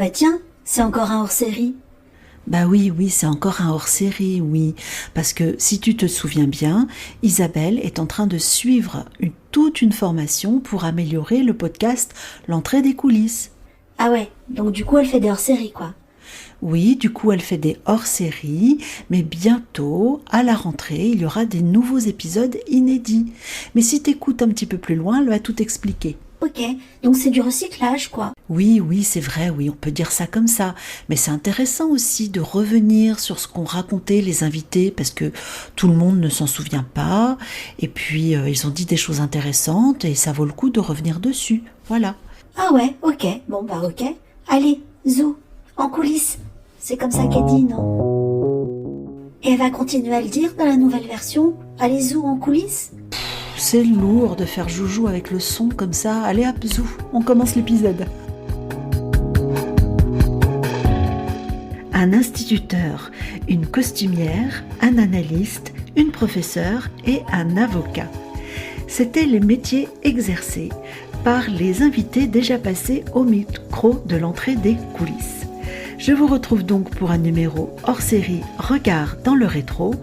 bah tiens, c'est encore un hors-série. Bah oui, c'est encore un hors-série, oui. Parce que si tu te souviens bien, Isabelle est en train de suivre toute une formation pour améliorer le podcast L'entrée des coulisses. Ah ouais, donc du coup elle fait des hors-séries quoi. Oui, du coup elle fait des hors-séries, mais bientôt, à la rentrée, il y aura des nouveaux épisodes inédits. Mais si t'écoutes un petit peu plus loin, elle va tout expliquer. Ok, donc c'est du recyclage quoi. Oui, c'est vrai, oui, on peut dire ça comme ça. Mais c'est intéressant aussi de revenir sur ce qu'ont raconté les invités parce que tout le monde ne s'en souvient pas. Et puis, ils ont dit des choses intéressantes et ça vaut le coup de revenir dessus. Voilà. Ah ouais, ok, bon bah ok. Allez, Zou, en coulisses. C'est comme ça qu'elle dit, non? Et elle va continuer à le dire dans la nouvelle version? Allez, Zou, en coulisses? C'est lourd de faire joujou avec le son comme ça. Allez hop, Zou, on commence l'épisode. Un instituteur, une costumière, un analyste, une professeure et un avocat. C'étaient les métiers exercés par les invités déjà passés au micro de l'entrée des coulisses. Je vous retrouve donc pour un numéro hors série Regard dans le rétro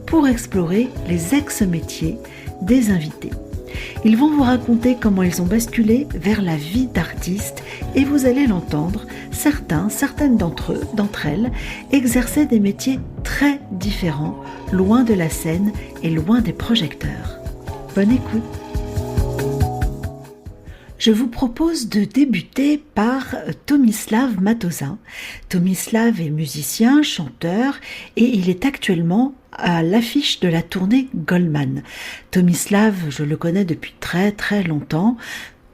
pour explorer les ex-métiers des invités. Ils vont vous raconter comment ils ont basculé vers la vie d'artiste et vous allez l'entendre, certaines d'entre elles exerçaient des métiers très différents, loin de la scène et loin des projecteurs. Bonne écoute. Je vous propose de débuter par Tomislav Matozin. Tomislav est musicien, chanteur et il est actuellement à l'affiche de la tournée Goldman. Tomislav, je le connais depuis très très longtemps.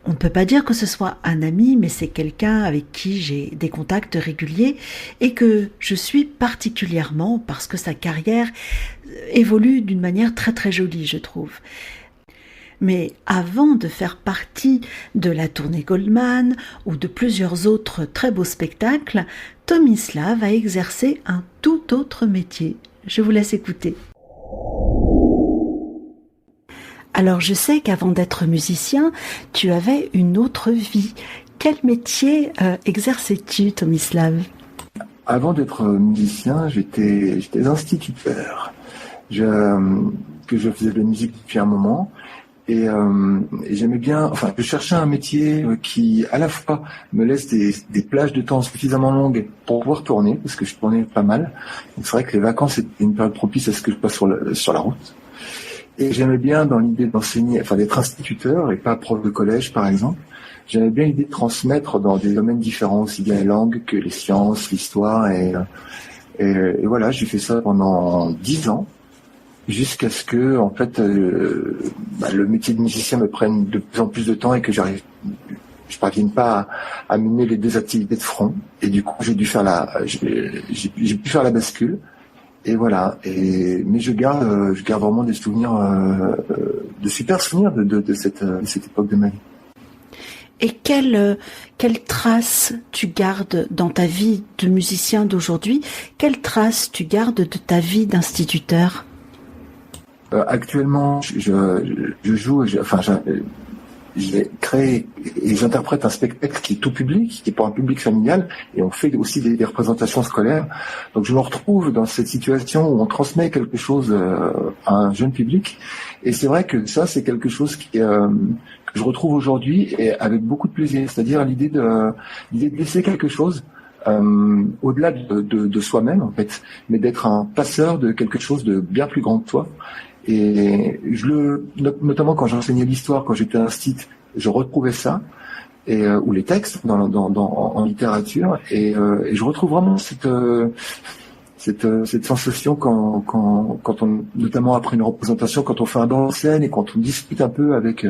On ne peut pas dire que ce soit un ami, mais c'est quelqu'un avec qui j'ai des contacts réguliers et que je suis particulièrement parce que sa carrière évolue d'une manière très très jolie, je trouve. Mais avant de faire partie de la tournée Goldman ou de plusieurs autres très beaux spectacles, Tomislav a exercé un tout autre métier. Je vous laisse écouter. Alors je sais qu'avant d'être musicien, tu avais une autre vie. Quel métier exerçais-tu, Tomislav ? Avant d'être musicien, j'étais instituteur. Je faisais de la musique depuis un moment. Et j'aimais bien, je cherchais un métier qui, à la fois, me laisse des plages de temps suffisamment longues pour pouvoir tourner, parce que je tournais pas mal. Donc c'est vrai que les vacances étaient une période propice à ce que je passe sur la route. Et j'aimais bien dans l'idée d'enseigner, d'être instituteur et pas prof de collège, par exemple. J'aimais bien l'idée de transmettre dans des domaines différents, aussi bien les langues que les sciences, l'histoire. Et voilà, j'ai fait ça pendant 10 ans. Jusqu'à ce que, en fait, le métier de musicien me prenne de plus en plus de temps et que je parvienne pas à mener les deux activités de front. Et du coup, j'ai pu faire la bascule. Et voilà. Mais je garde vraiment des souvenirs, de super souvenirs de cette époque de ma vie. Et quelle trace tu gardes dans ta vie de musicien d'aujourd'hui? Quelle trace tu gardes de ta vie d'instituteur? Actuellement, je joue, j'ai créé et j'interprète un spectacle qui est tout public, qui est pour un public familial, et on fait aussi des représentations scolaires. Donc je me retrouve dans cette situation où on transmet quelque chose à un jeune public, et c'est vrai que ça, c'est quelque chose que je retrouve aujourd'hui et avec beaucoup de plaisir, c'est-à-dire l'idée de laisser quelque chose au-delà de soi-même en fait, mais d'être un passeur de quelque chose de bien plus grand que toi. Et notamment quand j'enseignais l'histoire, quand j'étais instit, je retrouvais ça, ou les textes en littérature, et je retrouve vraiment cette sensation quand on, notamment après une représentation, quand on fait un banc en scène et quand on discute un peu avec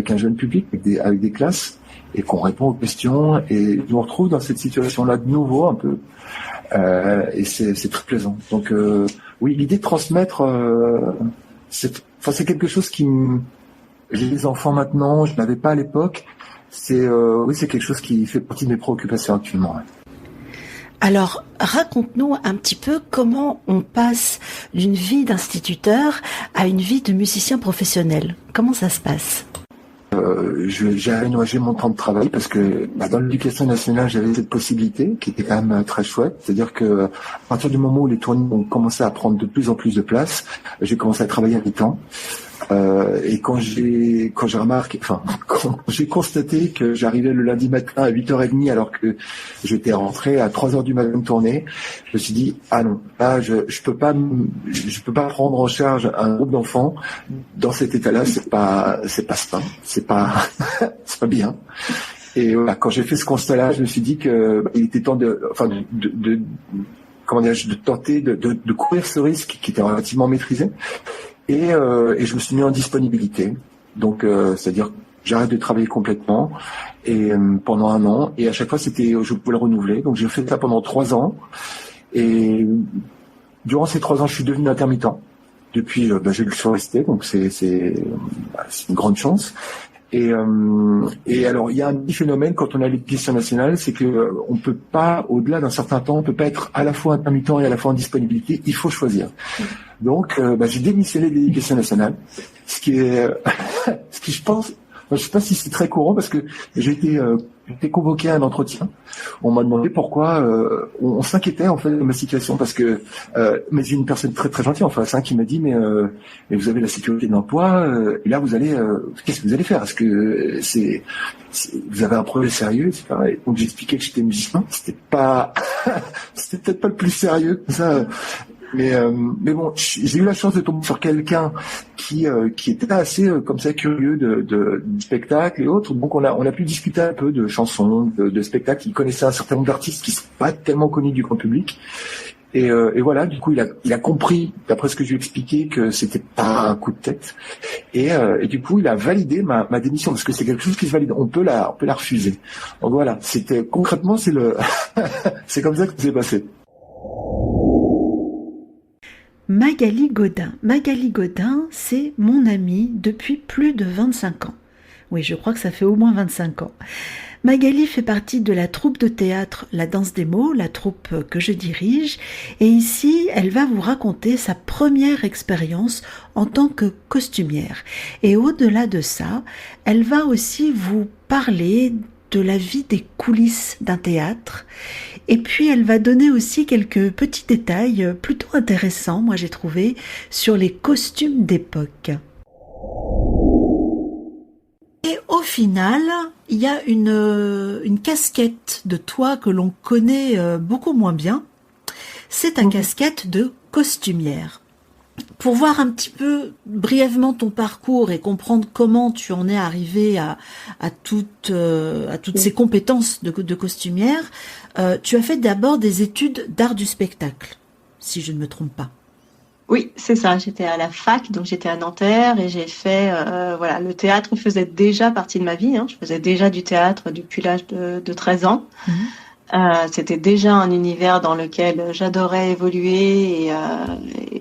un jeune public, avec des classes, et qu'on répond aux questions, et je me retrouve dans cette situation-là de nouveau un peu, et c'est très plaisant. Donc oui, l'idée de transmettre, c'est quelque chose j'ai des enfants maintenant, je n'avais pas à l'époque. C'est quelque chose qui fait partie de mes préoccupations actuellement. Ouais. Alors, raconte-nous un petit peu comment on passe d'une vie d'instituteur à une vie de musicien professionnel. Comment ça se passe ? j'ai aménagé mon temps de travail parce que dans l'éducation nationale, j'avais cette possibilité qui était quand même très chouette. C'est-à-dire que à partir du moment où les tournées ont commencé à prendre de plus en plus de place, j'ai commencé à travailler à mi-temps. Et quand j'ai constaté que j'arrivais le lundi matin à 8h30 alors que j'étais rentré à 3h du matin de tournée, je me suis dit ah non, là je peux pas prendre en charge un groupe d'enfants dans cet état-là, c'est pas sain, c'est pas c'est pas bien. Et voilà, quand j'ai fait ce constat-là, je me suis dit que il était temps de tenter de courir ce risque qui était relativement maîtrisé. Et je me suis mis en disponibilité. Donc, c'est-à-dire que j'arrête de travailler complètement et pendant 1 an. Et à chaque fois, je pouvais le renouveler. Donc, j'ai fait ça pendant 3 ans. Et durant ces 3 ans, je suis devenu intermittent. Depuis, je le suis resté. Donc, c'est une grande chance. Et alors, il y a un petit phénomène quand on a l'éducation nationale, c'est que on peut pas, au-delà d'un certain temps, on peut pas être à la fois intermittent et à la fois en disponibilité. Il faut choisir. Donc, j'ai démissionné de l'éducation nationale, ce qui je pense, je sais pas si c'est très courant parce que j'ai été convoqué à un entretien. On m'a demandé pourquoi, on s'inquiétait en fait de ma situation parce que, mais j'ai une personne très très gentille en face qui m'a dit mais vous avez la sécurité de l'emploi et là vous allez, qu'est-ce que vous allez faire? Est-ce que vous avez un projet sérieux, etc. Et donc j'expliquais que j'étais musicien, c'était peut-être pas le plus sérieux que ça. Mais bon, j'ai eu la chance de tomber sur quelqu'un qui était assez comme ça curieux de spectacles et autres. Donc on a pu discuter un peu de chansons, de spectacles. Il connaissait un certain nombre d'artistes qui sont pas tellement connus du grand public. Et voilà, du coup il a compris, d'après ce que je lui ai expliqué, que c'était pas un coup de tête. Et du coup il a validé ma démission parce que c'est quelque chose qui se valide. On peut la refuser. Donc voilà, concrètement c'est comme ça que ça s'est passé. Magali Godin. Magali Godin, c'est mon amie depuis plus de 25 ans. Oui, je crois que ça fait au moins 25 ans. Magali fait partie de la troupe de théâtre La Danse des mots, la troupe que je dirige, et ici, elle va vous raconter sa première expérience en tant que costumière. Et au-delà de ça, elle va aussi vous parler de la vie des coulisses d'un théâtre. Et puis, elle va donner aussi quelques petits détails plutôt intéressants, moi j'ai trouvé, sur les costumes d'époque. Et au final, il y a une casquette de toi que l'on connaît beaucoup moins bien. C'est ta casquette de costumière. Pour voir un petit peu brièvement ton parcours et comprendre comment tu en es arrivé à toutes ces compétences de costumière, tu as fait d'abord des études d'art du spectacle, si je ne me trompe pas. Oui, c'est ça. J'étais à la fac, donc j'étais à Nanterre et j'ai fait, le théâtre faisait déjà partie de ma vie. Je faisais déjà du théâtre depuis l'âge de 13 ans. Mmh. C'était déjà un univers dans lequel j'adorais évoluer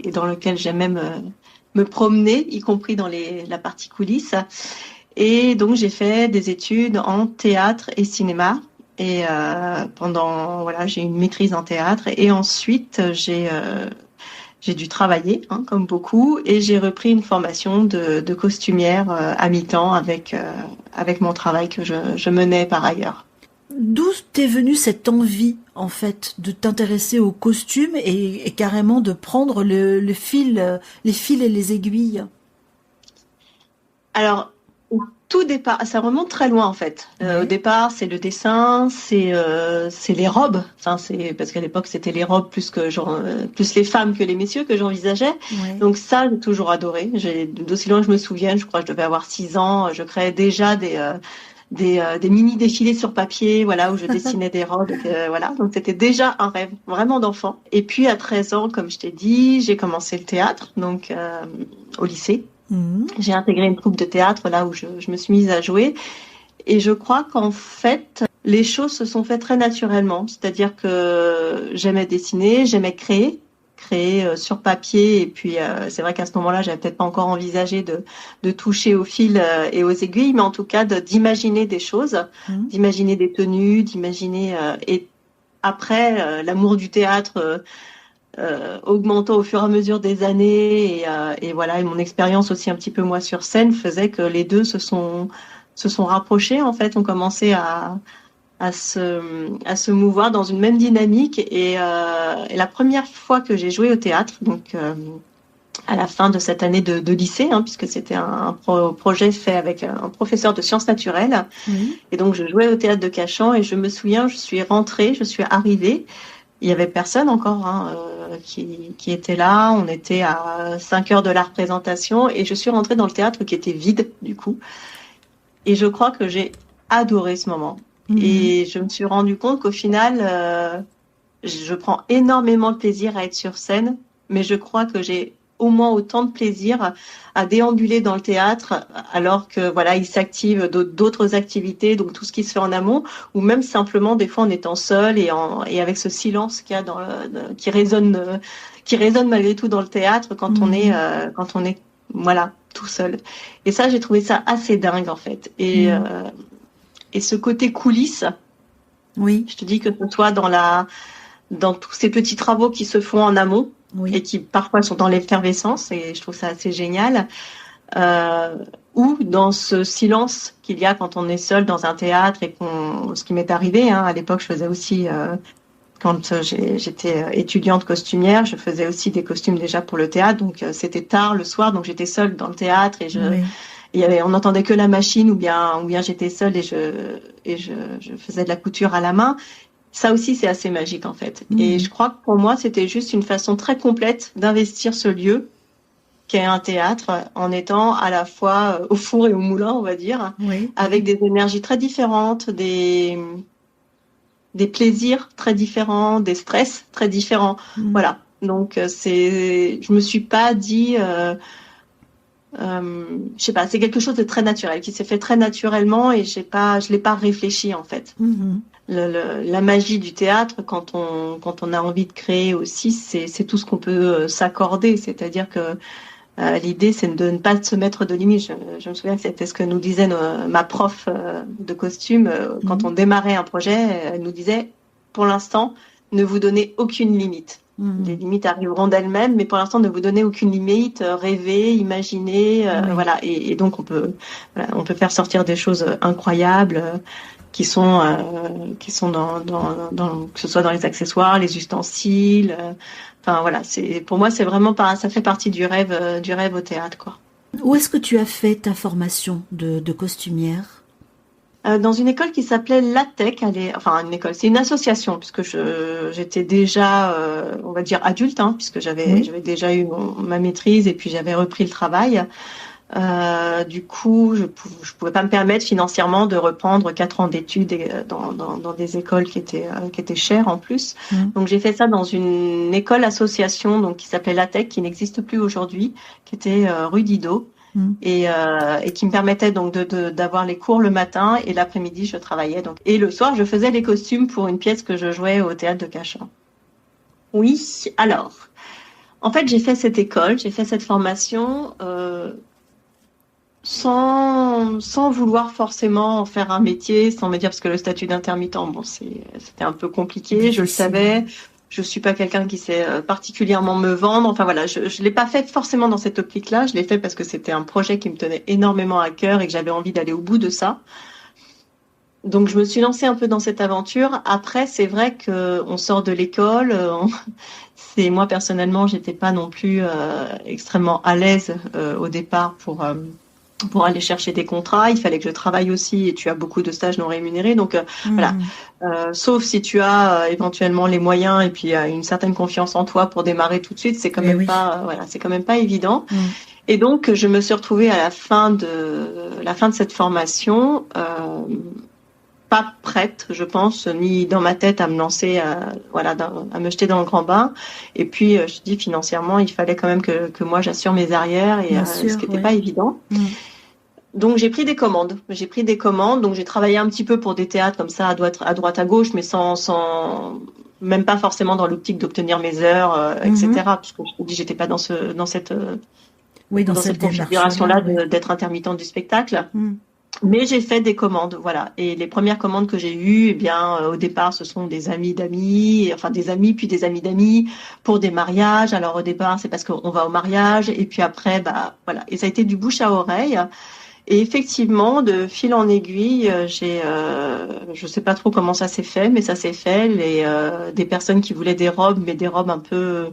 et dans lequel j'aimais me promener, y compris dans la partie coulisses. Et donc j'ai fait des études en théâtre et cinéma. Et j'ai eu une maîtrise en théâtre. Et ensuite j'ai dû travailler, comme beaucoup, et j'ai repris une formation de costumière à mi-temps avec mon travail que je menais par ailleurs. D'où t'est venue cette envie, en fait, de t'intéresser aux costumes et carrément de prendre les fils et les aiguilles? Alors, au tout départ, ça remonte très loin, en fait. Au départ, c'est le dessin, c'est les robes. Enfin, c'est parce qu'à l'époque, c'était les robes plus les femmes que les messieurs que j'envisageais. Ouais. Donc ça, j'ai toujours adoré. D'aussi loin que je me souvienne, je crois que je devais avoir 6 ans, je créais déjà des mini défilés sur papier, où je dessinais des robes, donc c'était déjà un rêve vraiment d'enfant. Et puis à 13 ans, comme je t'ai dit, j'ai commencé le théâtre, donc au lycée. Mmh. J'ai intégré une troupe de théâtre là où je me suis mise à jouer, et je crois qu'en fait les choses se sont faites très naturellement, c'est-à-dire que j'aimais dessiner, j'aimais créer sur papier, et puis c'est vrai qu'à ce moment-là, j'avais peut-être pas encore envisagé de toucher au fil et aux aiguilles, mais en tout cas d'imaginer des choses, d'imaginer des tenues, d'imaginer et après l'amour du théâtre augmentant au fur et à mesure des années et mon expérience aussi un petit peu moi sur scène faisait que les deux se sont se sont rapprochés, en fait, ont commencé à se mouvoir dans une même dynamique. Et la première fois que j'ai joué au théâtre, donc à la fin de cette année de lycée, puisque c'était un projet fait avec un professeur de sciences naturelles. Et donc, je jouais au théâtre de Cachan et je me souviens, je suis arrivée. Il y avait personne encore qui était là. On était à 5 heures de la représentation et je suis rentrée dans le théâtre qui était vide, du coup. Et je crois que j'ai adoré ce moment. Et je me suis rendu compte qu'au final, je prends énormément de plaisir à être sur scène, mais je crois que j'ai au moins autant de plaisir à déambuler dans le théâtre, alors que voilà, il s'active d'autres activités, donc tout ce qui se fait en amont, ou même simplement des fois en étant seul et avec ce silence qu'il y a qui résonne malgré tout dans le théâtre quand on est voilà, tout seul. Et ça, j'ai trouvé ça assez dingue en fait. Et ce côté coulisses, je te dis que ce soit dans tous ces petits travaux qui se font en amont, et qui parfois sont dans l'effervescence, et je trouve ça assez génial, ou dans ce silence qu'il y a quand on est seul dans un théâtre, et ce qui m'est arrivé, à l'époque je faisais aussi, quand j'étais étudiante costumière, je faisais aussi des costumes déjà pour le théâtre, donc c'était tard le soir, donc j'étais seule dans le théâtre, et on n'entendait que la machine, ou bien j'étais seule et je faisais de la couture à la main. Ça aussi, c'est assez magique, en fait. Et je crois que pour moi, c'était juste une façon très complète d'investir ce lieu, qu'est un théâtre, en étant à la fois au four et au moulin, on va dire, avec des énergies très différentes, des plaisirs très différents, des stress très différents. Voilà. Donc, je me suis pas dit, je sais pas, c'est quelque chose de très naturel, qui s'est fait très naturellement, et je l'ai pas réfléchi, en fait. La magie du théâtre, quand on a envie de créer aussi, c'est tout ce qu'on peut s'accorder. C'est-à-dire que l'idée, c'est de ne pas se mettre de limites. Je me souviens que c'était ce que nous disait ma prof de costume quand on démarrait un projet. Elle nous disait, pour l'instant, ne vous donnez aucune limite. Les limites arriveront d'elles-mêmes, mais pour l'instant, ne vous donnez aucune limite. Rêvez, imaginez, voilà. Et donc, on peut faire sortir des choses incroyables. Qui sont dans que ce soit dans les accessoires, les ustensiles, enfin voilà, pour moi c'est vraiment ça fait partie du rêve au théâtre, quoi. Où est-ce que tu as fait ta formation de costumière? Dans une école qui s'appelait l'ATEC, une école, c'est une association, puisque j'étais déjà on va dire adulte, puisque j'avais déjà eu ma maîtrise et puis j'avais repris le travail. Du coup, je pouvais pas me permettre financièrement de reprendre 4 ans d'études dans des écoles qui étaient chères en plus. Donc j'ai fait ça dans une école association donc qui s'appelait l'ATEC, qui n'existe plus aujourd'hui, qui était rue Didot, et qui me permettait donc d'avoir les cours le matin, et l'après-midi je travaillais donc, et le soir je faisais les costumes pour une pièce que je jouais au théâtre de Cachan. Oui, alors en fait j'ai fait cette école, j'ai fait cette formation sans vouloir forcément en faire un métier, sans me dire, parce que le statut d'intermittent, c'était un peu compliqué, je le savais. Je suis pas quelqu'un qui sait particulièrement me vendre. Enfin voilà, je l'ai pas fait forcément dans cette optique-là. Je l'ai fait parce que c'était un projet qui me tenait énormément à cœur et que j'avais envie d'aller au bout de ça. Donc je me suis lancée un peu dans cette aventure. Après, c'est vrai que on sort de l'école. Moi personnellement, j'étais pas non plus extrêmement à l'aise au départ pour aller chercher des contrats. Il fallait que je travaille aussi, et tu as beaucoup de stages non rémunérés. Donc voilà, sauf si tu as éventuellement les moyens et puis une certaine confiance en toi pour démarrer tout de suite, c'est quand même pas c'est quand même pas évident. Et donc je me suis retrouvée à la fin de cette formation pas prête, je pense, ni dans ma tête à me lancer, à me jeter dans le grand bain. Et puis, je dis financièrement, il fallait quand même que moi j'assure mes arrières, et ce qui n'était pas évident. Donc j'ai pris des commandes. Donc j'ai travaillé un petit peu pour des théâtres comme ça à droite à gauche, mais sans même pas forcément dans l'optique d'obtenir mes heures, etc. Parce que je te dis, j'étais pas dans cette configuration-là d'être intermittente du spectacle. Mais j'ai fait des commandes, voilà. Et les premières commandes que j'ai eues, au départ, ce sont des amis d'amis, enfin des amis puis des amis d'amis pour des mariages. Alors au départ, c'est parce qu'on va au mariage, et puis après, voilà. Et ça a été du bouche à oreille. Et effectivement, de fil en aiguille, je sais pas trop comment ça s'est fait, mais ça s'est fait. Des personnes qui voulaient des robes, mais des robes un peu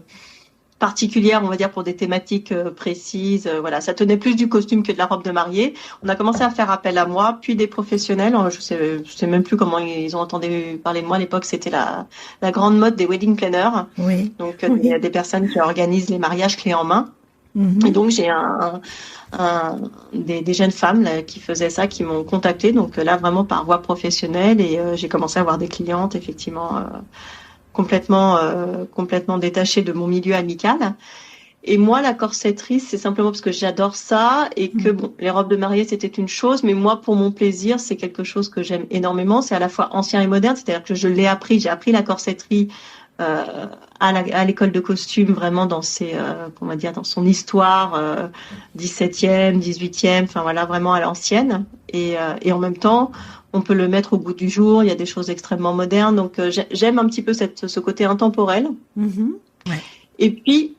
particulière, on va dire, pour des thématiques précises. Voilà, ça tenait plus du costume que de la robe de mariée. On a commencé à faire appel à moi, puis des professionnels. Je sais même plus comment ils ont entendu parler de moi à l'époque. C'était la grande mode des wedding planners. Oui. Donc, il y a des personnes qui organisent les mariages clés en main. Et donc, j'ai des jeunes femmes là, qui faisaient ça, qui m'ont contacté. Donc là, vraiment par voie professionnelle. Et j'ai commencé à avoir des clientes, effectivement, complètement détachée de mon milieu amical. Et moi, la corsetterie, c'est simplement parce que j'adore ça et que bon, les robes de mariée, c'était une chose, mais moi, pour mon plaisir, c'est quelque chose que j'aime énormément. C'est à la fois ancien et moderne, c'est-à-dire que je l'ai appris. J'ai appris la corsetterie à l'école de costume, vraiment dans dans son histoire 17e, 18e, enfin voilà, vraiment à l'ancienne. Et en même temps, on peut le mettre au goût du jour. Il y a des choses extrêmement modernes. Donc, j'aime un petit peu ce côté intemporel. Ouais. Et puis,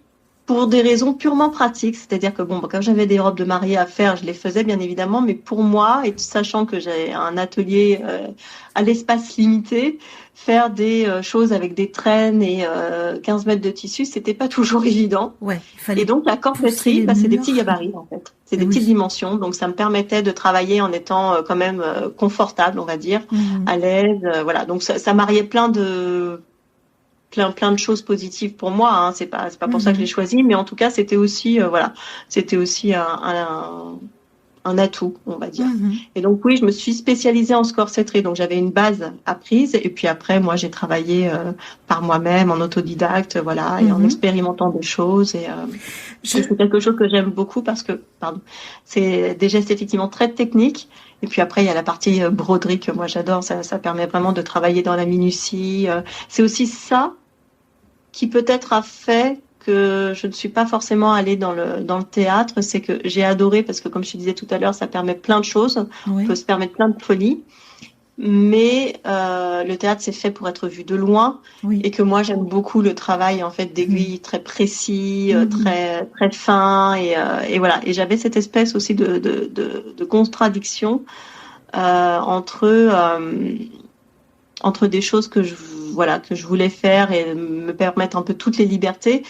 pour des raisons purement pratiques, c'est-à-dire que bon, quand j'avais des robes de mariée à faire, je les faisais bien évidemment, mais pour moi, et sachant que j'ai un atelier à l'espace limité, faire des choses avec des traînes et 15 mètres de tissu, c'était pas toujours évident. Ouais, et donc la corsetterie, c'est des petits gabarits en fait, c'est des petites dimensions, donc ça me permettait de travailler en étant quand même confortable, on va dire, à l'aise, voilà. Donc ça mariait plein de choses positives pour moi, hein. C'est pas pour ça que je l'ai choisi, mais en tout cas c'était aussi un atout, on va dire. Et donc oui, je me suis spécialisée en corsetterie, donc j'avais une base apprise, et puis après moi j'ai travaillé par moi-même en autodidacte, voilà, et en expérimentant des choses, et c'est quelque chose que j'aime beaucoup parce que c'est des gestes effectivement très techniques. Et puis après, il y a la partie broderie que moi j'adore. Ça permet vraiment de travailler dans la minutie. C'est aussi ça qui peut-être a fait que je ne suis pas forcément allée dans le théâtre. C'est que j'ai adoré parce que, comme je te disais tout à l'heure, ça permet plein de choses. Oui. On peut se permettre plein de folies. Mais le théâtre, c'est fait pour être vu de loin. Oui. Et que moi, j'aime beaucoup le travail en fait d'aiguille très précis, très très fin. Et voilà. Et j'avais cette espèce aussi de contradiction entre des choses que je voulais faire et me permettre un peu toutes les libertés,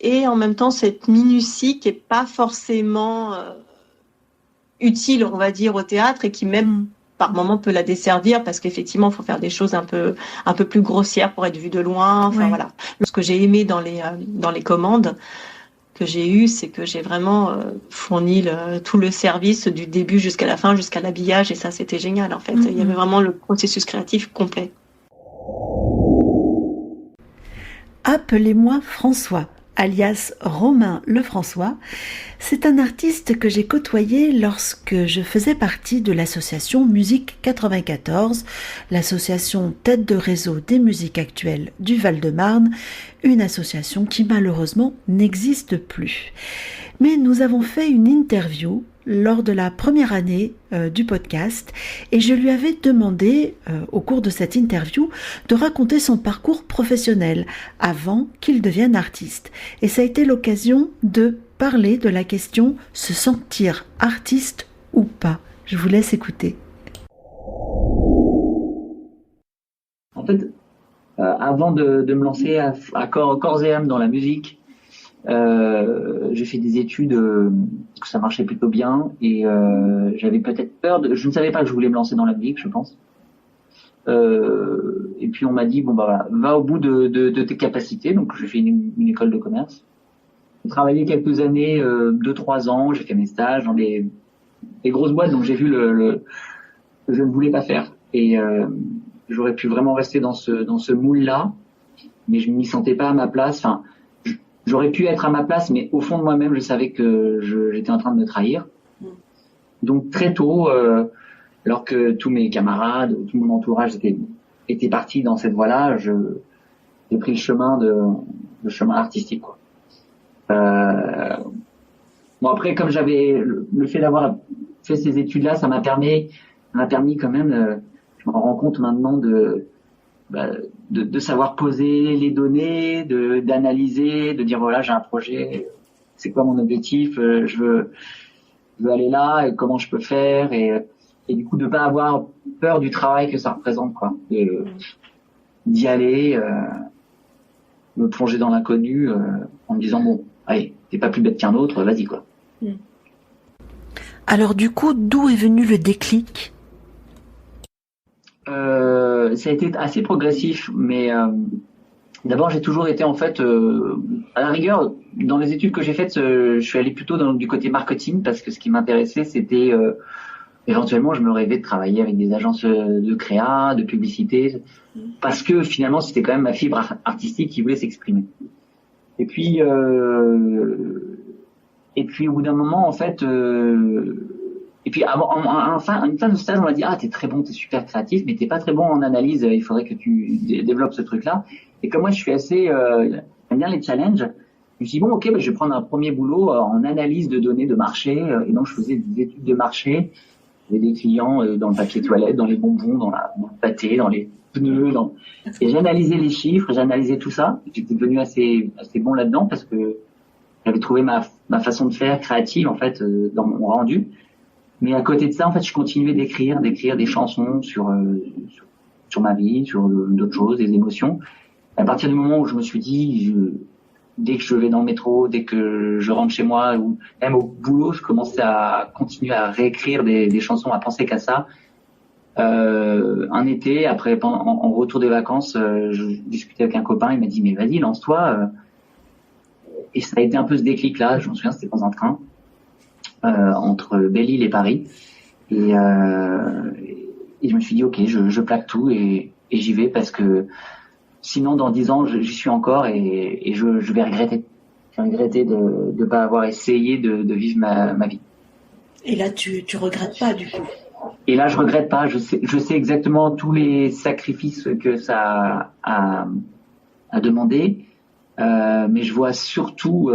et en même temps cette minutie qui est pas forcément utile, on va dire, au théâtre, et qui même par moment peut la desservir, parce qu'effectivement il faut faire des choses un peu plus grossières pour être vu de loin. Enfin voilà. Ce que j'ai aimé dans les commandes que j'ai eues, c'est que j'ai vraiment fourni tout le service du début jusqu'à la fin, jusqu'à l'habillage, et ça c'était génial en fait. Il y avait vraiment le processus créatif complet. Appelez-moi François, alias Romain Lefrançois. C'est un artiste que j'ai côtoyé lorsque je faisais partie de l'association Musique 94, l'association tête de réseau des musiques actuelles du Val-de-Marne, une association qui malheureusement n'existe plus. Mais nous avons fait une interview lors de la première année du podcast, et je lui avais demandé au cours de cette interview de raconter son parcours professionnel avant qu'il devienne artiste. Et ça a été l'occasion de parler de la question se sentir artiste ou pas. Je vous laisse écouter. En fait, avant de me lancer à corps et âme dans la musique, j'ai fait des études, que ça marchait plutôt bien, et j'avais peut-être peur je ne savais pas que je voulais me lancer dans la musique, je pense. Et puis on m'a dit voilà, va au bout de tes capacités. Donc j'ai fait une école de commerce. J'ai travaillé quelques années, 2-3 ans, j'ai fait mes stages dans des grosses boîtes, donc j'ai vu que je ne voulais pas faire, et j'aurais pu vraiment rester dans ce moule-là, mais je m'y sentais pas à ma place. Enfin, j'aurais pu être à ma place, mais au fond de moi-même, je savais que j'étais en train de me trahir. Donc très tôt, alors que tous mes camarades, tout mon entourage était parti dans cette voie-là, j'ai pris le chemin artistique, quoi. Bon, après, comme j'avais le fait d'avoir fait ces études-là, ça m'a permis quand même, je m'en rends compte maintenant, de savoir poser les données, d'analyser, de dire voilà, j'ai un projet, c'est quoi mon objectif, je je veux aller là et comment je peux faire et du coup de pas avoir peur du travail que ça représente, quoi. D'y aller, me plonger dans l'inconnu en me disant bon, allez, t'es pas plus bête qu'un autre, vas-y, quoi. Alors du coup, d'où est venu le déclic? Ça a été assez progressif, mais d'abord j'ai toujours été en fait, à la rigueur, dans les études que j'ai faites, je suis allé plutôt du côté marketing parce que ce qui m'intéressait c'était éventuellement je me rêvais de travailler avec des agences de créa, de publicité, parce que finalement c'était quand même ma fibre artistique qui voulait s'exprimer. Et puis au bout d'un moment en fait. Et puis en fin de stage, on m'a dit t'es très bon, t'es super créatif, mais t'es pas très bon en analyse. Il faudrait que tu développes ce truc-là. Et comme moi, je suis assez j'aime bien les challenges. Je me suis dit bon, ok, je vais prendre un premier boulot en analyse de données de marché. Et donc je faisais des études de marché. J'avais des clients dans le papier toilette, dans les bonbons, dans le pâté, dans les pneus. Et j'analysais les chiffres, j'analysais tout ça. J'étais devenu assez bon là-dedans parce que j'avais trouvé ma façon de faire créative en fait dans mon rendu. Mais à côté de ça, en fait, je continuais d'écrire des chansons sur ma vie, sur d'autres choses, des émotions. À partir du moment où je me suis dit, dès que je vais dans le métro, dès que je rentre chez moi, ou même au boulot, je commençais à continuer à réécrire des chansons, à penser qu'à ça. Un été, après, en retour des vacances, je discutais avec un copain, il m'a dit, mais vas-y, lance-toi. Et ça a été un peu ce déclic-là, je m'en souviens, c'était dans un train. Entre Belle-Île et Paris et je me suis dit ok, je plaque tout et j'y vais parce que sinon dans 10 ans j'y suis encore et je vais regretter. J'ai regretté de pas avoir essayé de vivre ma vie. Et là tu regrettes pas du coup? Et là je regrette pas, je sais exactement tous les sacrifices que ça a demandé, mais je vois surtout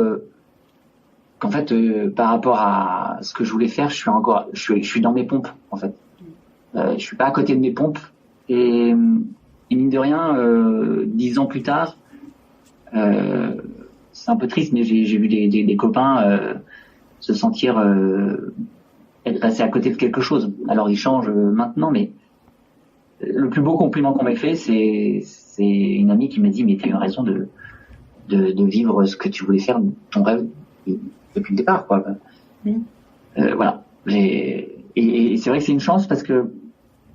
qu'en fait, par rapport à ce que je voulais faire, je suis dans mes pompes, en fait. Je suis pas à côté de mes pompes. Et mine de rien, 10 ans plus tard, c'est un peu triste, mais j'ai vu des copains se sentir être passés à côté de quelque chose. Alors ils changent maintenant, mais le plus beau compliment qu'on m'ait fait, c'est une amie qui m'a dit, mais t'as eu raison de vivre ce que tu voulais faire, ton rêve, depuis le départ, quoi. Voilà. Et c'est vrai que c'est une chance parce que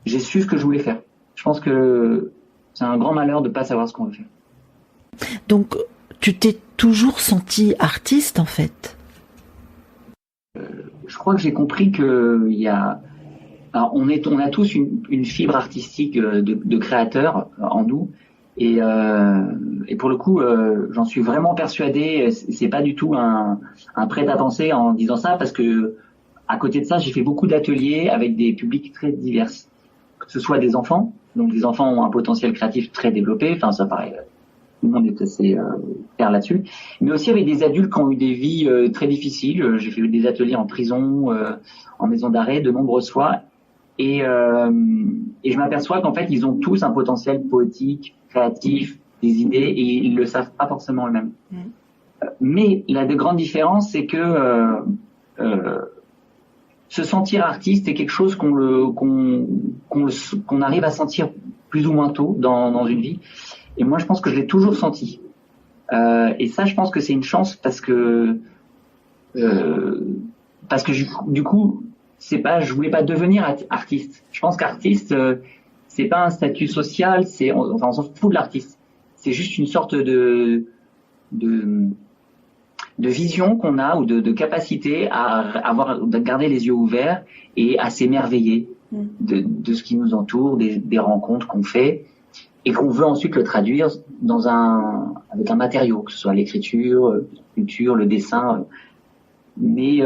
j'ai su ce que je voulais faire. Je pense que c'est un grand malheur de pas savoir ce qu'on veut faire. Donc, tu t'es toujours senti artiste, en fait? Je crois que j'ai compris que alors on a tous une fibre artistique de créateur en nous. Et pour le coup, j'en suis vraiment persuadé. C'est pas du tout un prêt-à-penser en disant ça, parce que à côté de ça, j'ai fait beaucoup d'ateliers avec des publics très divers, que ce soit des enfants. Donc les enfants ont un potentiel créatif très développé. Enfin, ça paraît, tout le monde est assez clair là-dessus. Mais aussi avec des adultes qui ont eu des vies très difficiles. J'ai fait des ateliers en prison, en maison d'arrêt, de nombreuses fois. Et je m'aperçois qu'en fait, ils ont tous un potentiel poétique, créatif, des idées, et ils le savent pas forcément eux-mêmes. Mais la grande différence, c'est que se sentir artiste est quelque chose qu'on arrive à sentir plus ou moins tôt dans une vie. Et moi, je pense que je l'ai toujours senti. Et ça, je pense que c'est une chance parce que du coup, je voulais pas devenir artiste. Je pense qu'artiste, c'est pas un statut social, on s'en fout de l'artiste. C'est juste une sorte de vision qu'on a ou de capacité à garder les yeux ouverts et à s'émerveiller de ce qui nous entoure, des rencontres qu'on fait et qu'on veut ensuite le traduire avec un matériau, que ce soit l'écriture, la sculpture, le dessin. Mais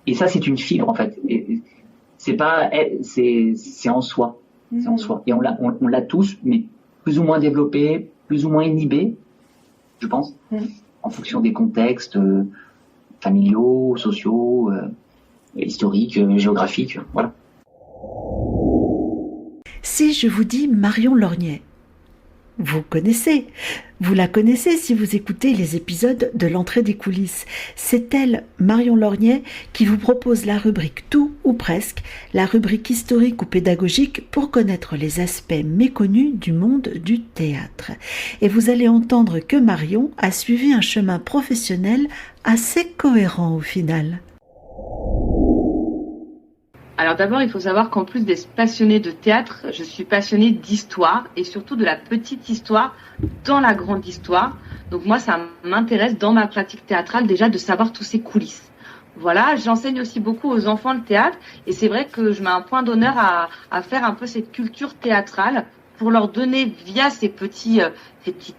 et ça, c'est une fibre, en fait. Et c'est en soi. C'est en soi. Et on l'a tous, mais plus ou moins développé, plus ou moins inhibé, je pense, en fonction des contextes familiaux, sociaux, historiques, géographiques, voilà. Si je vous dis Marion Lorgnay? vous connaissez. Vous la connaissez si vous écoutez les épisodes de l'entrée des coulisses. C'est elle, Marion Lorgnay, qui vous propose la rubrique Tout ou presque, la rubrique historique ou pédagogique pour connaître les aspects méconnus du monde du théâtre. Et vous allez entendre que Marion a suivi un chemin professionnel assez cohérent au final. Alors d'abord, il faut savoir qu'en plus d'être passionnée de théâtre, je suis passionnée d'histoire et surtout de la petite histoire dans la grande histoire. Donc moi, ça m'intéresse dans ma pratique théâtrale déjà de savoir tous ces coulisses. Voilà, j'enseigne aussi beaucoup aux enfants le théâtre et c'est vrai que je mets un point d'honneur à faire un peu cette culture théâtrale pour leur donner via ces petits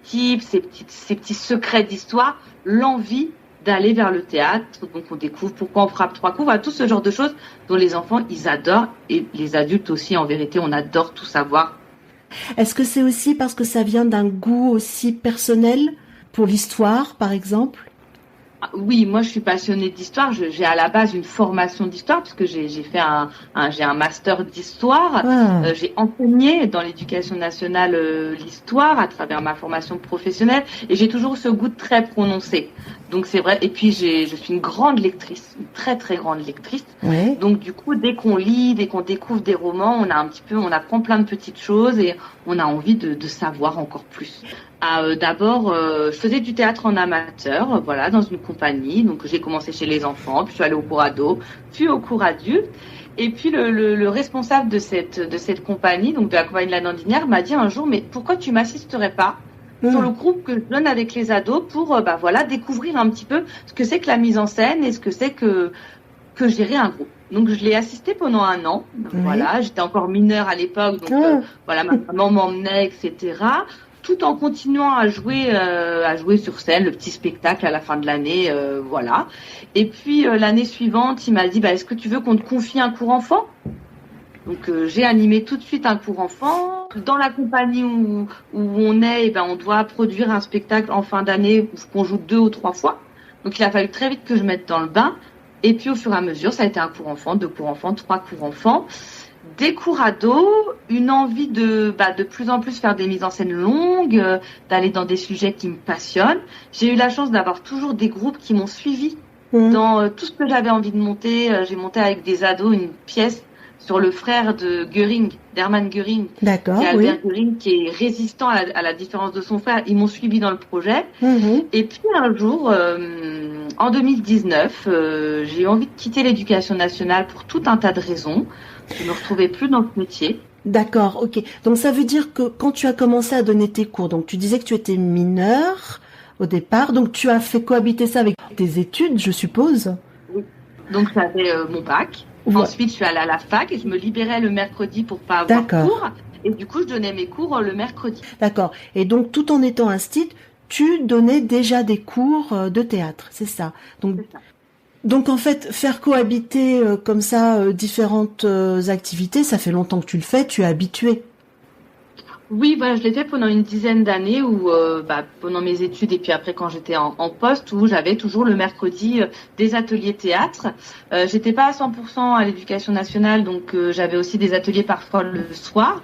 tips, ces petits secrets d'histoire, l'envie d'aller vers le théâtre. Donc on découvre pourquoi on frappe 3 coups, voilà, tout ce genre de choses dont les enfants ils adorent et les adultes aussi, en vérité on adore tout savoir. Est-ce que c'est aussi parce que ça vient d'un goût aussi personnel pour l'histoire par exemple? Oui, moi je suis passionnée d'histoire. J'ai à la base une formation d'histoire puisque j'ai fait j'ai un master d'histoire. J'ai enseigné dans l'éducation nationale l'histoire à travers ma formation professionnelle et j'ai toujours ce goût très prononcé. Donc c'est vrai. Et puis je suis une grande lectrice, une très très grande lectrice. Ouais. Donc du coup, dès qu'on lit, dès qu'on découvre des romans, on apprend plein de petites choses et on a envie de savoir encore plus. D'abord, je faisais du théâtre en amateur, voilà, dans une compagnie. Donc j'ai commencé chez les enfants, puis je suis allée au cours ado, puis au cours adulte. Et puis le responsable de cette compagnie, donc de la compagnie de la Dandinière, m'a dit un jour, mais pourquoi tu m'assisterais pas sur le groupe que je donne avec les ados pour voilà, découvrir un petit peu ce que c'est que la mise en scène et ce que c'est que gérer un groupe. Donc je l'ai assisté pendant 1 an. Voilà, j'étais encore mineure à l'époque, donc voilà, ma maman m'emmenait, etc. Tout en continuant à jouer sur scène, le petit spectacle à la fin de l'année, voilà. Et puis l'année suivante, il m'a dit, est-ce que tu veux qu'on te confie un cours enfant? Donc j'ai animé tout de suite un cours enfant. Dans la compagnie où on est, on doit produire un spectacle en fin d'année qu'on joue 2 ou 3 fois. Donc il a fallu très vite que je mette dans le bain. Et puis au fur et à mesure, ça a été un cours enfant, 2 cours enfants, 3 cours enfants. Des cours ados, une envie de plus en plus faire des mises en scène longues, d'aller dans des sujets qui me passionnent. J'ai eu la chance d'avoir toujours des groupes qui m'ont suivi dans tout ce que j'avais envie de monter. J'ai monté avec des ados une pièce sur le frère de Göring, d'Hermann Göring, D'accord, qui est Albert Göring, qui est résistant à la différence de son frère. Ils m'ont suivi dans le projet. Et puis un jour, en 2019, j'ai eu envie de quitter l'éducation nationale pour tout un tas de raisons. Je ne me retrouvais plus dans ce métier. D'accord, ok. Donc ça veut dire que quand tu as commencé à donner tes cours, donc tu disais que tu étais mineure au départ, donc tu as fait cohabiter ça avec tes études, je suppose? Oui. Donc j'avais mon bac. Ouais. Ensuite, je suis allée à la fac et je me libérais le mercredi pour pas avoir cours. Et du coup, je donnais mes cours le mercredi. D'accord. Et donc, tout en étant instite, tu donnais déjà des cours de théâtre, c'est ça? Donc, c'est ça. Donc en fait, faire cohabiter comme ça différentes activités, ça fait longtemps que tu le fais, tu es habitué. Oui, voilà, je l'ai fait pendant une dizaine d'années où, pendant mes études et puis après quand j'étais en poste, où j'avais toujours le mercredi des ateliers théâtre. J'étais pas à 100% à l'éducation nationale, donc j'avais aussi des ateliers parfois le soir.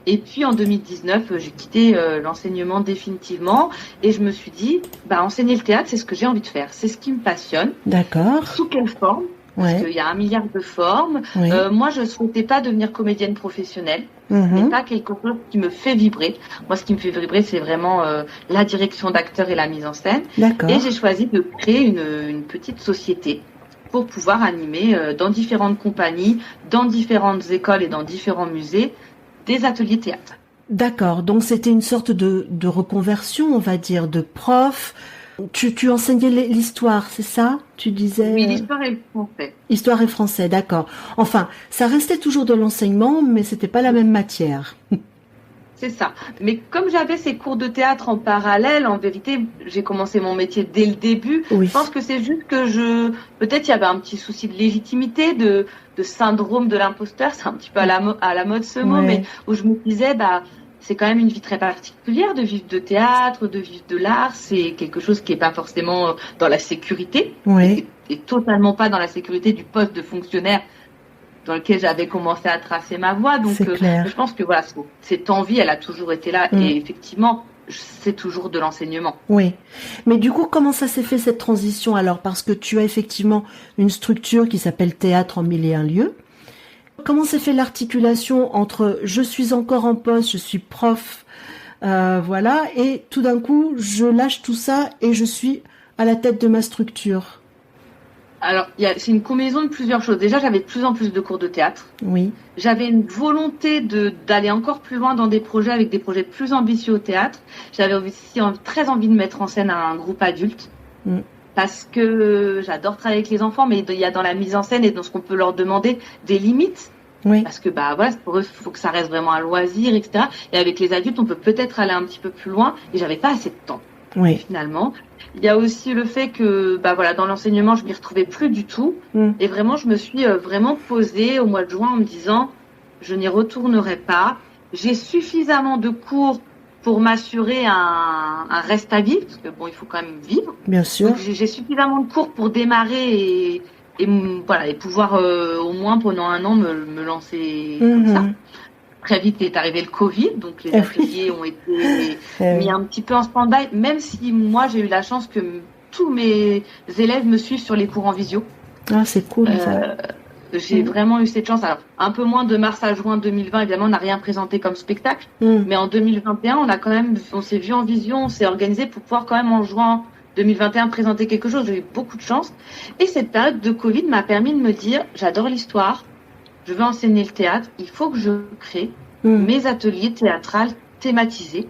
Et puis en 2019, j'ai quitté l'enseignement définitivement et je me suis dit, enseigner le théâtre, c'est ce que j'ai envie de faire, c'est ce qui me passionne. D'accord. Sous quelle forme? Parce qu'il y a 1 milliard de formes. Oui. Moi, je ne souhaitais pas devenir comédienne professionnelle. Ce n'est pas quelque chose qui me fait vibrer. Moi, ce qui me fait vibrer, c'est vraiment la direction d'acteur et la mise en scène. D'accord. Et j'ai choisi de créer une petite société pour pouvoir animer dans différentes compagnies, dans différentes écoles et dans différents musées, des ateliers théâtre. D'accord. Donc, c'était une sorte de reconversion, on va dire, de prof. Tu enseignais l'histoire, c'est ça? Tu disais... Oui, l'histoire et le français. Histoire et français, d'accord. Enfin, ça restait toujours de l'enseignement, mais c'était pas la même matière. C'est ça. Mais comme j'avais ces cours de théâtre en parallèle, en vérité, j'ai commencé mon métier dès le début. Oui. Je pense que c'est juste que peut-être il y avait un petit souci de légitimité, de syndrome de l'imposteur. C'est un petit peu à la mode ce mot, mais où je me disais, c'est quand même une vie très particulière de vivre de théâtre, de vivre de l'art. C'est quelque chose qui n'est pas forcément dans la sécurité. Oui. Et totalement pas dans la sécurité du poste de fonctionnaire dans lequel j'avais commencé à tracer ma voie. Donc, clair. je pense que voilà, cette envie, elle a toujours été là. Et effectivement, c'est toujours de l'enseignement. Oui. Mais du coup, comment ça s'est fait cette transition alors? Parce que tu as effectivement une structure qui s'appelle Théâtre en mille et un lieux. Comment s'est fait l'articulation entre je suis encore en poste, je suis prof, voilà, et tout d'un coup, je lâche tout ça et je suis à la tête de ma structure? Alors, c'est une combinaison de plusieurs choses. Déjà, j'avais de plus en plus de cours de théâtre. Oui. J'avais une volonté d'aller encore plus loin dans des projets, avec des projets plus ambitieux au théâtre. J'avais aussi très envie de mettre en scène un groupe adulte. Parce que j'adore travailler avec les enfants, mais il y a dans la mise en scène et dans ce qu'on peut leur demander des limites. Oui. Parce que voilà, pour eux, il faut que ça reste vraiment un loisir, etc. Et avec les adultes, on peut peut-être aller un petit peu plus loin. Et j'avais pas assez de temps. Oui. Finalement. Il y a aussi le fait que, voilà, dans l'enseignement, je m'y retrouvais plus du tout. Et vraiment, je me suis vraiment posée au mois de juin en me disant, je n'y retournerai pas. J'ai suffisamment de cours pour m'assurer un reste à vivre, parce que il faut quand même vivre. Bien sûr. Donc, j'ai suffisamment de cours pour démarrer et pouvoir au moins pendant un an me lancer comme ça. Très vite est arrivé le Covid, donc les ateliers ont été mis un petit peu en stand-by, même si moi j'ai eu la chance que tous mes élèves me suivent sur les cours en visio. Ah, c'est cool ça. J'ai vraiment eu cette chance. Alors, un peu moins de mars à juin 2020, évidemment, on n'a rien présenté comme spectacle, mais en 2021, on s'est vu en visio, on s'est organisé pour pouvoir quand même en juin 2021 présenter quelque chose. J'ai eu beaucoup de chance. Et cette période de Covid m'a permis de me dire, j'adore l'histoire, je veux enseigner le théâtre, il faut que je crée mes ateliers théâtrales thématisés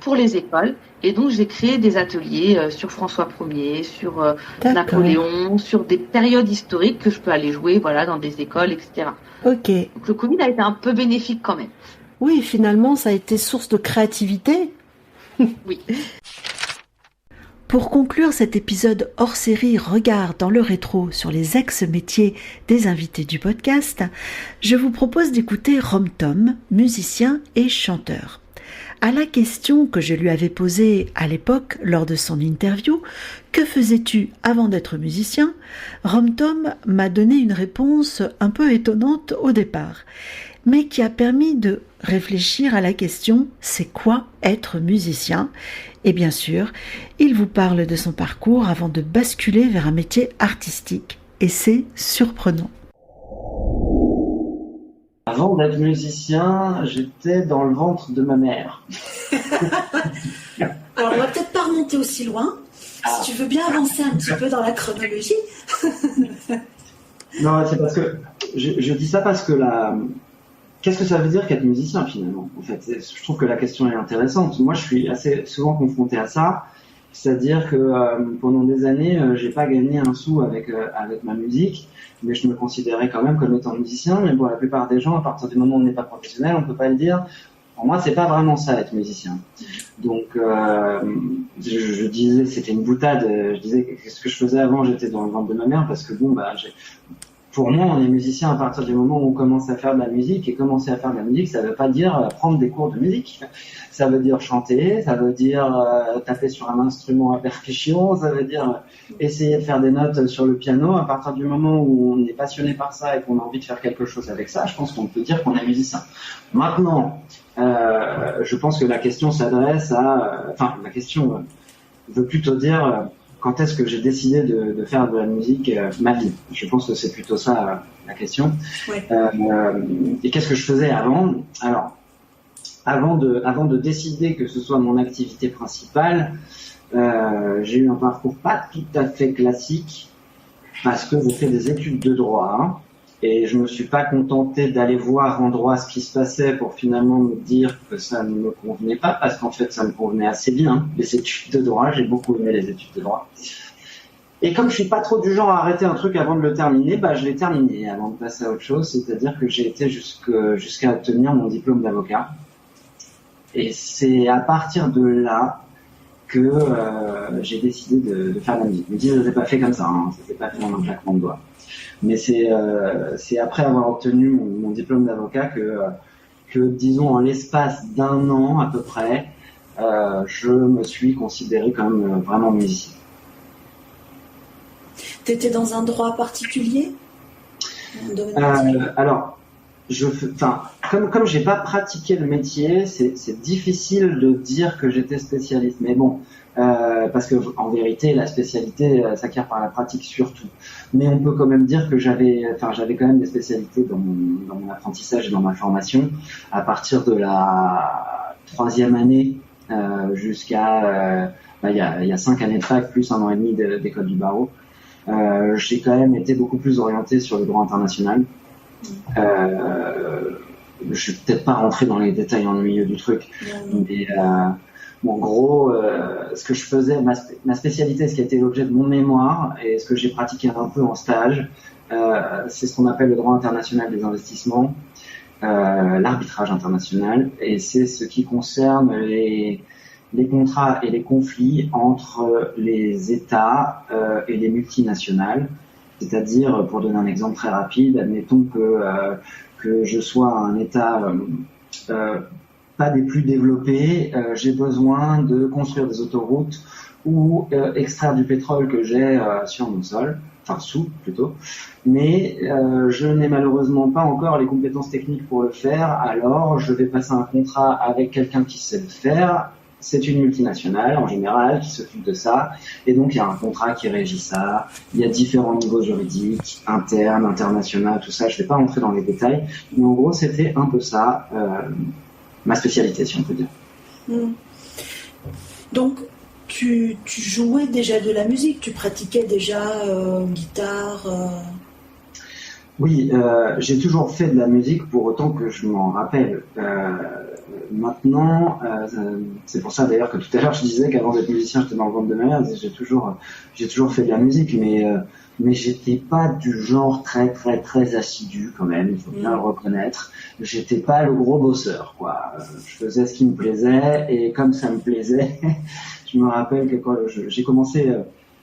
pour les écoles. Et donc, j'ai créé des ateliers sur François Ier, sur Napoléon, sur des périodes historiques que je peux aller jouer dans des écoles, etc. Ok. Donc, le Covid a été un peu bénéfique quand même. Oui, finalement, ça a été source de créativité. Oui. Pour conclure cet épisode hors série Regard dans le rétro sur les ex-métiers des invités du podcast, je vous propose d'écouter Rom Tom, musicien et chanteur. À la question que je lui avais posée à l'époque lors de son interview, « Que faisais-tu avant d'être musicien ?», Rom Tom m'a donné une réponse un peu étonnante au départ, mais qui a permis de réfléchir à la question « C'est quoi être musicien ?» Et bien sûr, il vous parle de son parcours avant de basculer vers un métier artistique. Et c'est surprenant. Avant d'être musicien, j'étais dans le ventre de ma mère. Alors, on va peut-être pas remonter aussi loin. Si tu veux bien avancer un petit peu dans la chronologie. Non, c'est parce que je dis ça parce que qu'est-ce que ça veut dire qu'être musicien finalement ? En fait, je trouve que la question est intéressante. Moi, je suis assez souvent confronté à ça, c'est-à-dire que pendant des années, j'ai pas gagné un sou avec ma musique, mais je me considérais quand même comme étant musicien. Mais pour la plupart des gens, à partir du moment où on n'est pas professionnel, on peut pas le dire. Pour moi, c'est pas vraiment ça être musicien. Donc, je disais, c'était une boutade. Je disais qu'est-ce que je faisais avant ? J'étais dans le ventre de ma mère parce que pour moi, on est musicien à partir du moment où on commence à faire de la musique. Et commencer à faire de la musique, ça veut pas dire prendre des cours de musique. Ça veut dire chanter, ça veut dire taper sur un instrument à percussion, ça veut dire essayer de faire des notes sur le piano. À partir du moment où on est passionné par ça et qu'on a envie de faire quelque chose avec ça, je pense qu'on peut dire qu'on est musicien. Maintenant, je pense que la question s'adresse la question veut plutôt dire quand est-ce que j'ai décidé de faire de la musique ma vie. Je pense que c'est plutôt ça la question. Ouais. Et qu'est-ce que je faisais avant ? Alors, avant de décider que ce soit mon activité principale, j'ai eu un parcours pas tout à fait classique parce que j'ai fait des études de droit. Et je me suis pas contenté d'aller voir en droit ce qui se passait pour finalement me dire que ça ne me convenait pas, parce qu'en fait ça me convenait assez bien, les études de droit, j'ai beaucoup aimé les études de droit. Et comme je suis pas trop du genre à arrêter un truc avant de le terminer, je l'ai terminé avant de passer à autre chose, c'est-à-dire que j'ai été jusqu'à obtenir mon diplôme d'avocat. Et c'est à partir de là que j'ai décidé de faire de la musique. Je me dis, ça s'est pas fait comme ça, ça s'est pas fait en un claquement de doigts. Mais c'est après avoir obtenu mon diplôme d'avocat que disons en l'espace d'un an à peu près, je me suis considéré comme vraiment musicien. T'étais dans un droit particulier ? Alors, comme j'ai pas pratiqué le métier, c'est difficile de dire que j'étais spécialiste. Mais bon, parce que en vérité, la spécialité s'acquiert par la pratique surtout. Mais on peut quand même dire que j'avais quand même des spécialités dans mon apprentissage et dans ma formation à partir de la 3e année jusqu'à il y a 5 années de fac plus 1 an et demi d'école du barreau. J'ai quand même été beaucoup plus orienté sur le droit international. Je vais peut-être pas rentrer dans les détails ennuyeux du truc, mais en gros, ce que je faisais, ma spécialité, ce qui a été l'objet de mon mémoire et ce que j'ai pratiqué un peu en stage, c'est ce qu'on appelle le droit international des investissements, l'arbitrage international, et c'est ce qui concerne les contrats et les conflits entre les États et les multinationales. C'est-à-dire, pour donner un exemple très rapide, admettons que je sois un État pas des plus développés, j'ai besoin de construire des autoroutes ou extraire du pétrole que j'ai sur mon sol, enfin sous plutôt, mais je n'ai malheureusement pas encore les compétences techniques pour le faire, alors je vais passer un contrat avec quelqu'un qui sait le faire. C'est une multinationale, en général, qui s'occupe de ça. Et donc, il y a un contrat qui régit ça. Il y a différents niveaux juridiques, internes, internationaux, tout ça. Je ne vais pas rentrer dans les détails. Mais en gros, c'était un peu ça, ma spécialité, si on peut dire. Donc, tu jouais déjà de la musique, tu pratiquais déjà guitare Oui, j'ai toujours fait de la musique pour autant que je m'en rappelle. Maintenant, c'est pour ça d'ailleurs que tout à l'heure je disais qu'avant d'être musicien j'étais dans le ventre de ma mère. J'ai toujours fait de la musique, mais j'étais pas du genre très assidu quand même. Il faut bien le reconnaître. J'étais pas le gros bosseur, quoi. Je faisais ce qui me plaisait et comme ça me plaisait, je me rappelle que quand j'ai commencé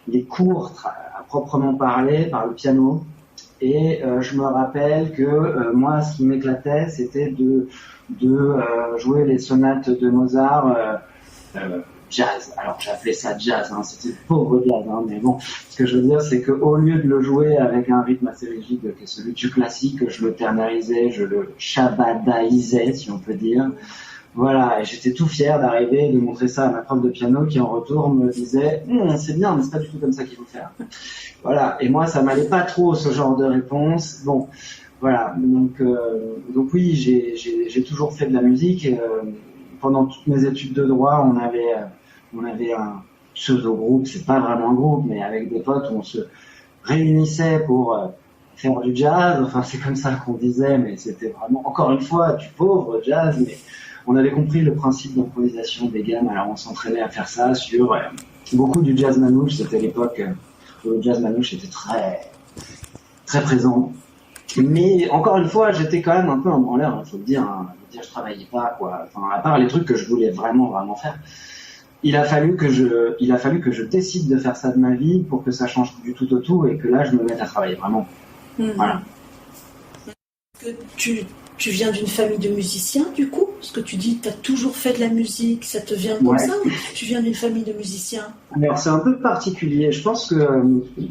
les cours à proprement parler par le piano. Et je me rappelle que moi, ce qui m'éclatait, c'était de jouer les sonates de Mozart jazz. Alors j'appelais ça jazz, hein, c'était pauvre jazz, hein, mais bon, ce que je veux dire, c'est que au lieu de le jouer avec un rythme assez rigide que celui du classique, je le ternarisais, je le shabadaisais, si on peut dire. Voilà, et j'étais tout fier d'arriver, de montrer ça à ma prof de piano qui en retour me disait c'est bien, mais c'est pas du tout comme ça qu'il faut faire. Voilà, et moi ça m'allait pas trop ce genre de réponse. Bon, voilà, donc oui, j'ai toujours fait de la musique. Pendant toutes mes études de droit, on avait un pseudo-groupe, c'est pas vraiment un groupe, mais avec des potes où on se réunissait pour faire du jazz. Enfin, c'est comme ça qu'on disait, mais c'était vraiment, encore une fois, du pauvre jazz, mais on avait compris le principe d'improvisation des gammes, alors on s'entraînait à faire ça sur beaucoup du jazz manouche. C'était l'époque où le jazz manouche était très présent. Mais encore une fois, j'étais quand même un peu un branleur, il faut le dire. Hein. Je travaillais pas, quoi. Enfin, à part les trucs que je voulais vraiment faire. Il a fallu que je décide de faire ça de ma vie pour que ça change du tout au tout et que là, je me mette à travailler vraiment. Voilà. Tu viens d'une famille de musiciens, du coup? Parce que tu dis que tu as toujours fait de la musique, ça te vient comme ça, ou tu viens d'une famille de musiciens? Alors, c'est un peu particulier. Je pense que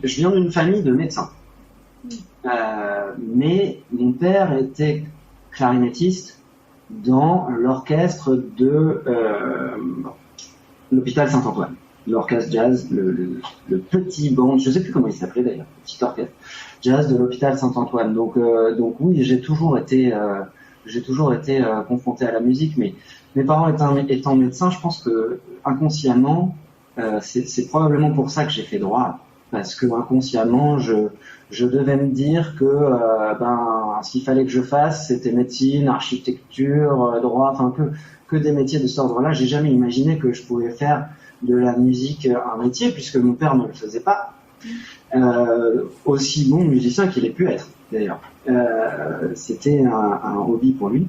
je viens d'une famille de médecins. Mais mon père était clarinettiste dans l'orchestre de l'hôpital Saint-Antoine. L'orchestre jazz, le petit band, je sais plus comment il s'appelait d'ailleurs, le petit orchestre jazz de l'hôpital Saint-Antoine. Donc oui, j'ai toujours été confronté à la musique, mais mes parents étant médecins, je pense que inconsciemment, c'est probablement pour ça que j'ai fait droit, parce que inconsciemment, je devais me dire que ce qu'il fallait que je fasse, c'était médecine, architecture, droit, enfin que des métiers de cet ordre-là. J'ai jamais imaginé que je pouvais faire de la musique un métier, puisque mon père ne le faisait pas. Aussi bon musicien qu'il ait pu être, d'ailleurs. C'était un hobby pour lui.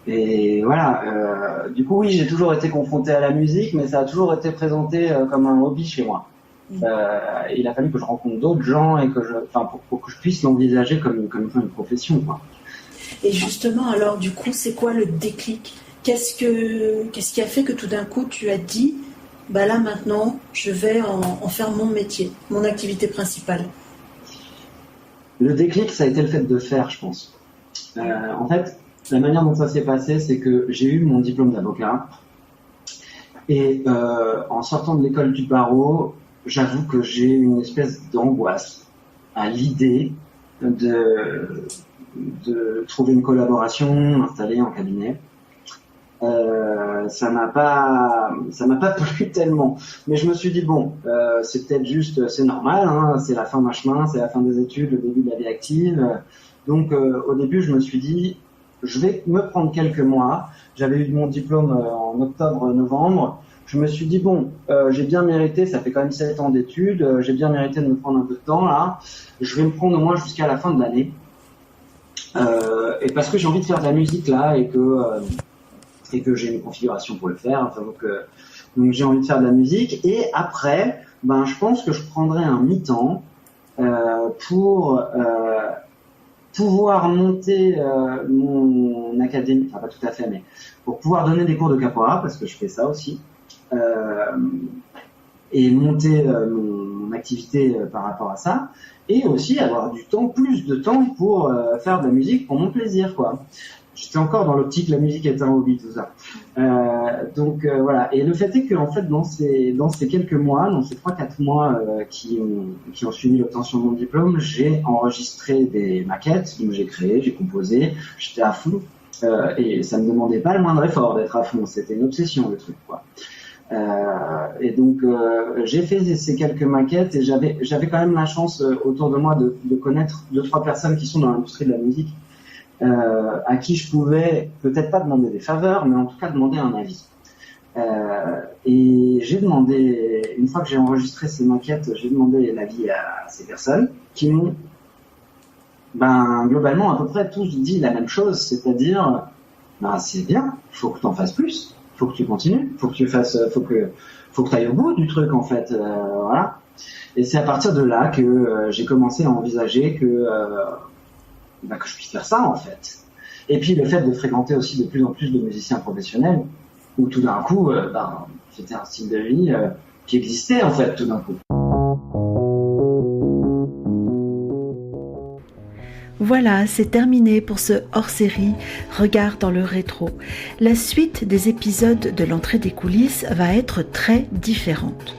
Et voilà, du coup, oui, j'ai toujours été confronté à la musique, mais ça a toujours été présenté comme un hobby chez moi. Il a fallu que je rencontre d'autres gens et pour que je puisse l'envisager comme une profession, quoi. Et justement, alors, du coup, c'est quoi le déclic? Qu'est-ce qui a fait que tout d'un coup, tu as dit, là maintenant, je vais en faire mon métier, mon activité principale? Le déclic, ça a été le fait de faire, je pense. En fait, la manière dont ça s'est passé, c'est que j'ai eu mon diplôme d'avocat. Et en sortant de l'école du barreau, j'avoue que j'ai une espèce d'angoisse à l'idée de trouver une collaboration, m'installer en cabinet. Ça m'a pas plu tellement. Mais je me suis dit bon, c'est peut-être juste, c'est normal, hein, c'est la fin d'un chemin, c'est la fin des études, le début de la vie active. Donc au début, je me suis dit, je vais me prendre quelques mois. J'avais eu mon diplôme en octobre-novembre. Je me suis dit bon, j'ai bien mérité, ça fait quand même 7 ans d'études, j'ai bien mérité de me prendre un peu de temps là. Je vais me prendre au moins jusqu'à la fin de l'année. Et parce que j'ai envie de faire de la musique là et que j'ai une configuration pour le faire. Enfin, donc j'ai envie de faire de la musique. Et après, je pense que je prendrai un mi-temps pour pouvoir monter mon académie, enfin pas tout à fait, mais pour pouvoir donner des cours de capoeira, parce que je fais ça aussi, et monter mon activité par rapport à ça, et aussi avoir plus de temps pour faire de la musique pour mon plaisir, quoi. J'étais encore dans l'optique, la musique est un hobby, tout ça. Donc voilà. Et le fait est que en fait, dans ces quelques mois, dans ces 3-4 mois qui ont suivi l'obtention de mon diplôme, j'ai enregistré des maquettes, donc j'ai créé, j'ai composé, j'étais à fond. Et ça me demandait pas le moindre effort d'être à fond. C'était une obsession, le truc, quoi. Et donc j'ai fait ces quelques maquettes et j'avais quand même la chance autour de moi de connaître 2-3 personnes qui sont dans l'industrie de la musique. À qui je pouvais peut-être pas demander des faveurs, mais en tout cas demander un avis. Et j'ai demandé, une fois que j'ai enregistré ces maquettes, j'ai demandé l'avis à ces personnes qui m'ont, globalement à peu près tous dit la même chose, c'est-à-dire, c'est bien, faut que t'en fasses plus, faut que tu continues, faut que tu fasses, faut que t'ailles au bout du truc en fait, voilà. Et c'est à partir de là que j'ai commencé à envisager que je puisse faire ça en fait. Et puis le fait de fréquenter aussi de plus en plus de musiciens professionnels, où tout d'un coup, c'était un style de vie qui existait en fait tout d'un coup. Voilà, c'est terminé pour ce hors-série Regard dans le rétro. La suite des épisodes de l'entrée des coulisses va être très différente.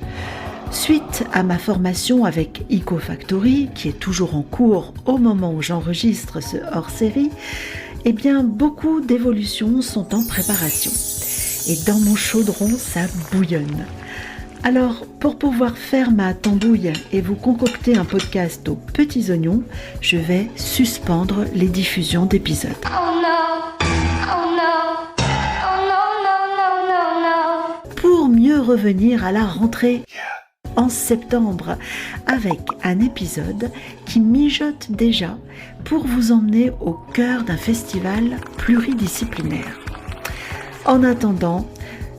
Suite à ma formation avec EcoFactory, qui est toujours en cours au moment où j'enregistre ce hors-série, beaucoup d'évolutions sont en préparation. Et dans mon chaudron, ça bouillonne. Alors, pour pouvoir faire ma tambouille et vous concocter un podcast aux petits oignons, je vais suspendre les diffusions d'épisodes. Oh no. Oh no. Oh no. Pour mieux revenir à la rentrée en septembre avec un épisode qui mijote déjà pour vous emmener au cœur d'un festival pluridisciplinaire. En attendant,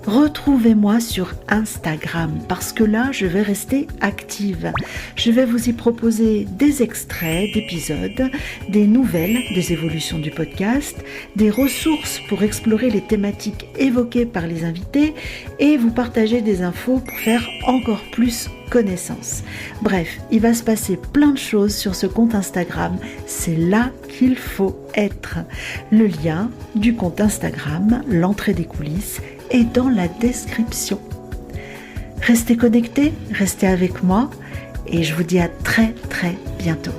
retrouvez-moi sur Instagram parce que là, je vais rester active. Je vais vous y proposer des extraits d'épisodes, des nouvelles, des évolutions du podcast, des ressources pour explorer les thématiques évoquées par les invités et vous partager des infos pour faire encore plus connaissance. Bref, il va se passer plein de choses sur ce compte Instagram. C'est là qu'il faut être. Le lien du compte Instagram, l'entrée des coulisses, est dans la description. Restez connectés, restez avec moi et je vous dis à très très bientôt.